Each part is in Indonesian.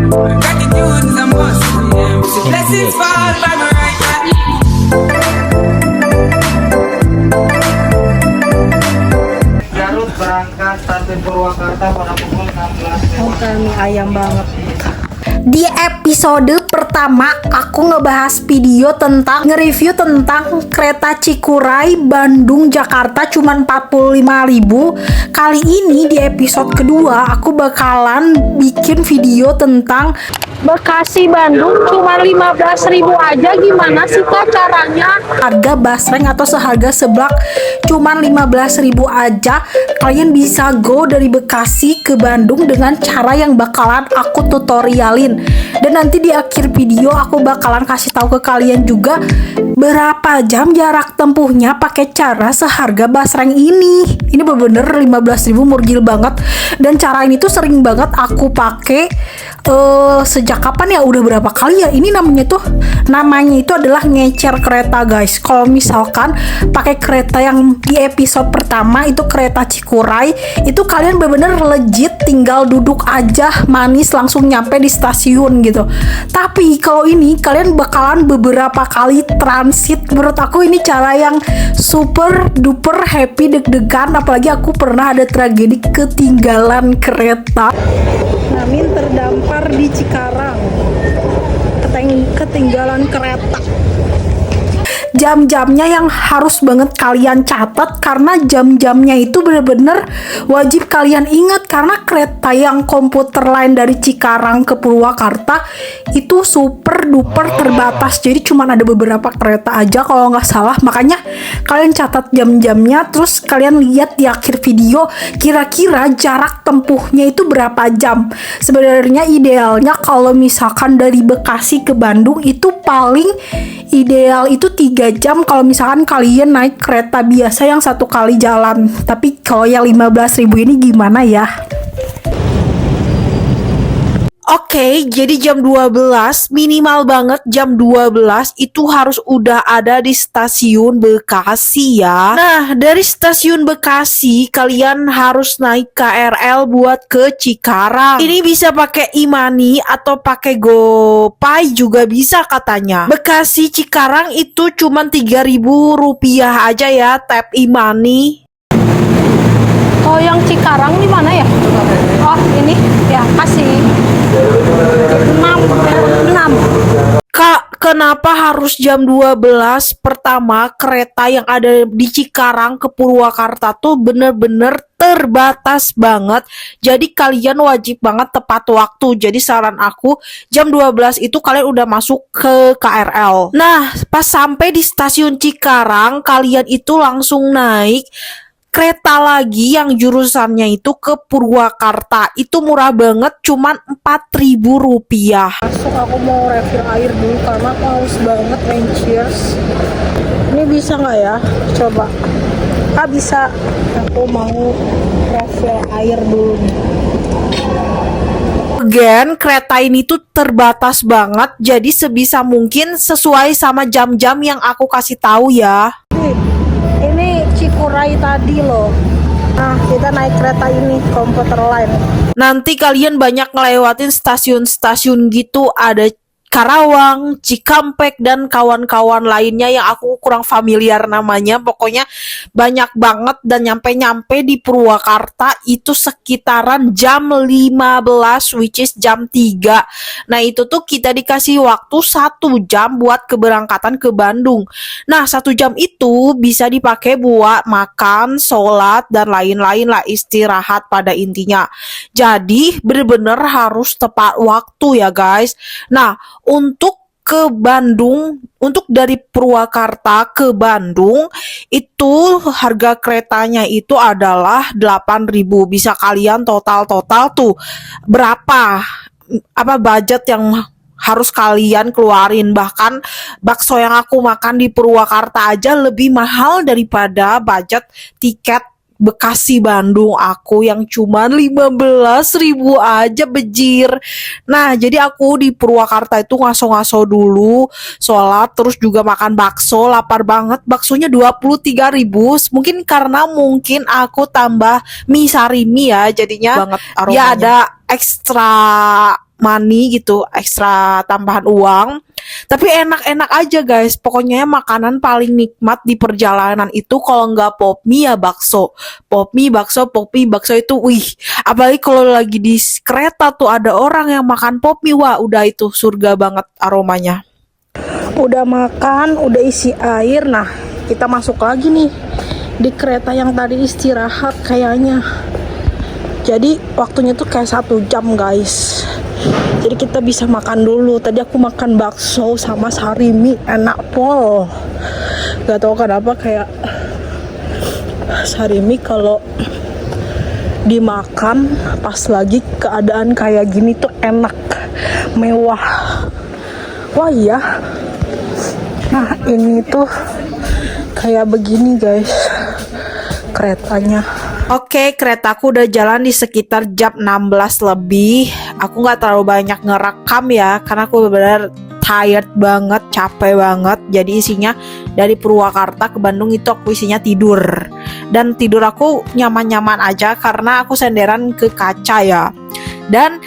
Gratitude is a must. So blessings fall by my right hand. Garut berangkat stasiun Purwakarta pada pukul 16. Oh, kami ayam banget. Di episode pertama aku ngebahas video tentang nge-review tentang kereta Cikuray Bandung Jakarta cuman 45.000. Kali ini di episode kedua aku bakalan bikin video tentang Bekasi Bandung cuma 15.000 aja, gimana sih Kak caranya? harga basreng atau seharga seblak cuman 15.000 aja. Kalian bisa go dari Bekasi ke Bandung dengan cara yang bakalan aku tutorialin. Dan nanti di akhir video aku bakalan kasih tahu ke kalian juga berapa jam jarak tempuhnya pakai cara seharga basreng ini. Ini bener-bener 15.000 murgil banget. Dan cara ini tuh sering banget aku pakai sejak kapan ya, udah berapa kali ya. Ini namanya itu adalah ngecer kereta guys. Kalau misalkan pakai kereta yang di episode pertama itu kereta Cikuray, itu kalian bener-bener legit tinggal duduk aja manis langsung nyampe di stasiun gitu. Tapi kalau ini kalian bakalan beberapa kali transit. Menurut aku ini cara yang super duper happy, deg-degan, apalagi aku pernah ada tragedi ketinggalan kereta. Namin terdampar di Cikarang, ketinggalan kereta. Jam-jamnya yang harus banget kalian catat, karena jam-jamnya itu bener-bener wajib kalian ingat, karena kereta yang komuter lain dari Cikarang ke Purwakarta itu super duper terbatas, jadi cuma ada beberapa kereta aja kalau nggak salah. Makanya kalian catat jam-jamnya, terus kalian lihat di akhir video kira-kira jarak tempuhnya itu berapa jam. Sebenarnya idealnya kalau misalkan dari Bekasi ke Bandung itu paling ideal itu 3 jam kalau misalkan kalian naik kereta biasa yang satu kali jalan. Tapi kalau yang 15.000 ini gimana ya? Oke, jadi jam 12, minimal banget jam 12 itu harus udah ada di stasiun Bekasi ya. Nah, dari stasiun Bekasi kalian harus naik KRL buat ke Cikarang. Ini bisa pakai e-money atau pakai GoPay juga bisa katanya. Bekasi Cikarang itu cuma 3.000 rupiah aja ya, tap e-money. Oh, yang Cikarang di mana ya? Oh, ini ya, kasih 6. Kak, kenapa harus jam 12? Pertama, kereta yang ada di Cikarang ke Purwakarta tuh bener-bener terbatas banget. Jadi kalian wajib banget tepat waktu. Jadi saran aku, jam 12 itu kalian udah masuk ke KRL. Nah, pas sampai di stasiun Cikarang, kalian itu langsung naik kereta lagi yang jurusannya itu ke Purwakarta. Itu murah banget, cuman 4.000 rupiah. Masuk, aku mau refill air dulu karena aku haus banget, main cheers. Ini bisa nggak ya? Coba. Ah, bisa. Aku mau refill air dulu nih. Again, kereta ini tuh terbatas banget, jadi sebisa mungkin sesuai sama jam-jam yang aku kasih tahu ya. Ini Cikuray tadi loh. Nah, kita naik kereta ini, komuter lain. Nanti kalian banyak ngelewatin stasiun-stasiun gitu, ada Karawang, Cikampek, dan kawan-kawan lainnya yang aku kurang familiar namanya. Pokoknya banyak banget, dan nyampe-nyampe di Purwakarta itu sekitaran jam 15, which is jam 3. Nah, itu tuh kita dikasih waktu 1 jam buat keberangkatan ke Bandung. Nah, 1 jam itu bisa dipakai buat makan, sholat, dan lain-lain lah, istirahat pada intinya. Jadi, bener-bener harus tepat waktu ya guys. Nah, untuk ke Bandung, untuk dari Purwakarta ke Bandung itu harga keretanya itu adalah 8.000. Bisa kalian total tuh berapa budget yang harus kalian keluarin. Bahkan bakso yang aku makan di Purwakarta aja lebih mahal daripada budget tiket Bekasi Bandung aku yang cuma 15.000 aja, bejir. Nah, jadi aku di Purwakarta itu ngaso-ngaso dulu, sholat, terus juga makan bakso, lapar banget. Baksonya 23.000. Mungkin karena aku tambah mie sarimi ya, jadinya banget aromanya. Ya ada ekstra money gitu, ekstra tambahan uang. Tapi enak-enak aja guys. Pokoknya makanan paling nikmat di perjalanan itu kalau nggak pop mie ya bakso. Pop mie, bakso itu wih. Apalagi kalau lagi di kereta tuh ada orang yang makan pop mie, wah udah itu surga banget aromanya. Udah makan, udah isi air. Nah, kita masuk lagi nih di kereta yang tadi istirahat kayaknya. Jadi waktunya tuh kayak 1 jam guys. Jadi kita bisa makan dulu. Tadi aku makan bakso sama sarimi, enak pol. Gak tau kenapa kayak sarimi kalau dimakan pas lagi keadaan kayak gini tuh enak, mewah. Wah iya. Nah ini tuh kayak begini guys keretanya. Oke, keretaku udah jalan di sekitar jam 16 lebih. Aku nggak terlalu banyak ngerekam ya, karena aku benar-benar tired banget, capek banget. Jadi isinya dari Purwakarta ke Bandung itu aku isinya tidur. Dan tidur aku nyaman-nyaman aja karena aku senderan ke kaca ya. Dan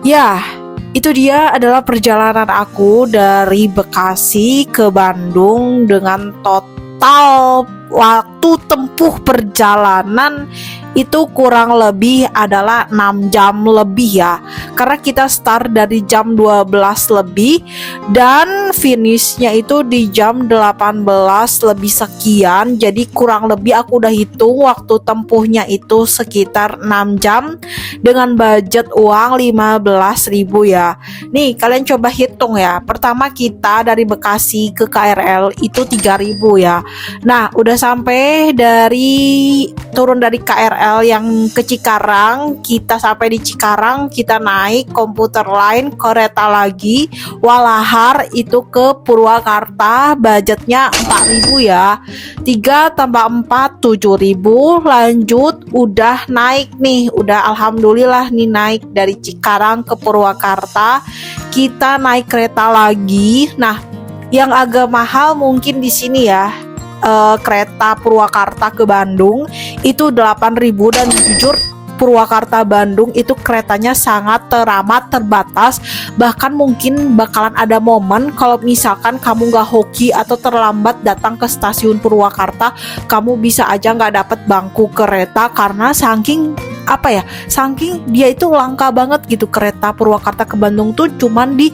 ya, itu dia adalah perjalanan aku dari Bekasi ke Bandung dengan total waktu tempuh perjalanan itu kurang lebih adalah 6 jam lebih ya. Karena kita start dari jam 12 lebih dan finishnya itu di jam 18 lebih sekian. Jadi kurang lebih aku udah hitung waktu tempuhnya itu sekitar 6 jam dengan budget uang 15.000 ya. Nih kalian coba hitung ya. Pertama kita dari Bekasi ke KRL itu 3.000 ya. Nah udah sampai turun dari KRL yang ke Cikarang, kita sampai di Cikarang, kita naik komuter lain kereta lagi Walahar itu ke Purwakarta, budgetnya 4.000 ya. 3 tambah 4 7.000, lanjut udah naik nih, udah alhamdulillah nih naik dari Cikarang ke Purwakarta. Kita naik kereta lagi. Nah, yang agak mahal mungkin di sini ya. Kereta Purwakarta ke Bandung itu 8.000 dan jujur Purwakarta Bandung itu keretanya sangat teramat terbatas, bahkan mungkin bakalan ada momen kalau misalkan kamu nggak hoki atau terlambat datang ke stasiun Purwakarta, kamu bisa aja nggak dapet bangku kereta karena saking dia itu langka banget gitu. Kereta Purwakarta ke Bandung tuh cuman di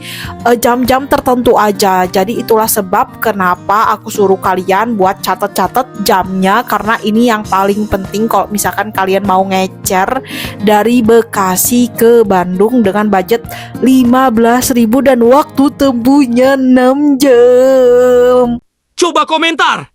jam-jam tertentu aja. Jadi itulah sebab kenapa aku suruh kalian buat catat-catat jamnya, karena ini yang paling penting kalau misalkan kalian mau ngecer dari Bekasi ke Bandung dengan budget 15.000 dan waktu tempuhnya 6 jam. Coba komentar.